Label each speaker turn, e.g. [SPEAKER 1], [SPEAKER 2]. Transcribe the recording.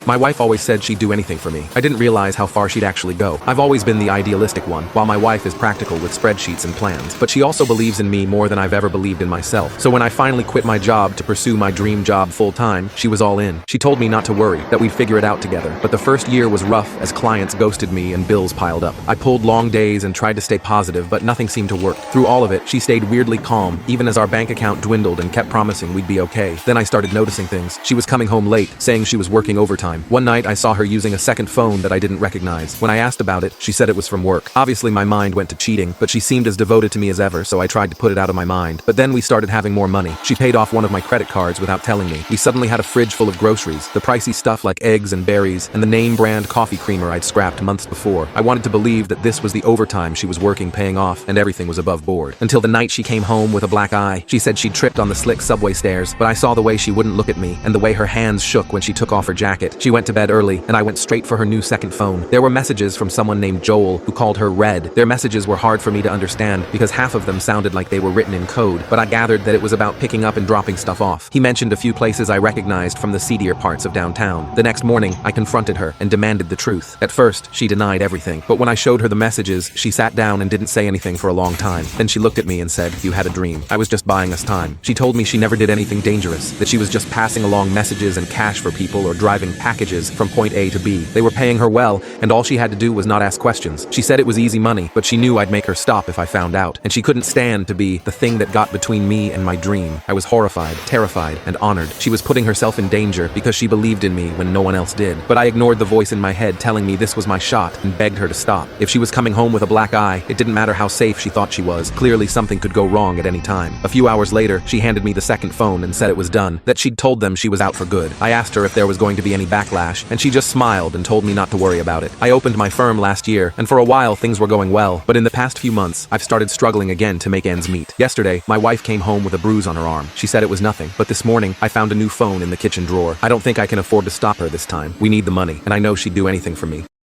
[SPEAKER 1] My wife always said she'd do anything for me. I didn't realize how far she'd actually go. I've always been the idealistic one, while my wife is practical with spreadsheets and plans. But she also believes in me more than I've ever believed in myself. So when I finally quit my job to pursue my dream job full-time, she was all in. She told me not to worry, that we'd figure it out together. But the first year was rough as clients ghosted me and bills piled up. I pulled long days and tried to stay positive, but nothing seemed to work. Through all of it, she stayed weirdly calm, even as our bank account dwindled and kept promising we'd be okay. Then I started noticing things. She was coming home late, saying she was working overtime. One night, I saw her using a second phone that I didn't recognize. When I asked about it, she said it was from work. Obviously, my mind went to cheating, but she seemed as devoted to me as ever, so I tried to put it out of my mind. But then we started having more money. She paid off one of my credit cards without telling me. We suddenly had a fridge full of groceries, the pricey stuff like eggs and berries, and the name brand coffee creamer I'd scrapped months before. I wanted to believe that this was the overtime she was working paying off, and everything was above board. Until the night she came home with a black eye. She said she'd tripped on the slick subway stairs, but I saw the way she wouldn't look at me, and the way her hands shook when she took off her jacket. She went to bed early, and I went straight for her new second phone. There were messages from someone named Joel, who called her Red. Their messages were hard for me to understand, because half of them sounded like they were written in code, but I gathered that it was about picking up and dropping stuff off. He mentioned a few places I recognized from the seedier parts of downtown. The next morning, I confronted her and demanded the truth. At first, she denied everything, but when I showed her the messages, she sat down and didn't say anything for a long time. Then she looked at me and said, "You had a dream. I was just buying us time." She told me she never did anything dangerous, that she was just passing along messages and cash for people or driving packages from point A to B. They were paying her well, and all she had to do was not ask questions. She said it was easy money, but she knew I'd make her stop if I found out, and she couldn't stand to be the thing that got between me and my dream. I was horrified, terrified, and honored. She was putting herself in danger because she believed in me when no one else did. But I ignored the voice in my head telling me this was my shot and begged her to stop. If she was coming home with a black eye, it didn't matter how safe she thought she was. Clearly something could go wrong at any time. A few hours later, she handed me the second phone and said it was done, that she'd told them she was out for good. I asked her if there was going to be any backlash, and she just smiled and told me not to worry about it. I opened my firm last year, and for a while things were going well, but in the past few months, I've started struggling again to make ends meet. Yesterday, my wife came home with a bruise on her arm. She said it was nothing, but this morning, I found a new phone in the kitchen drawer. I don't think I can afford to stop her this time. We need the money, and I know she'd do anything for me.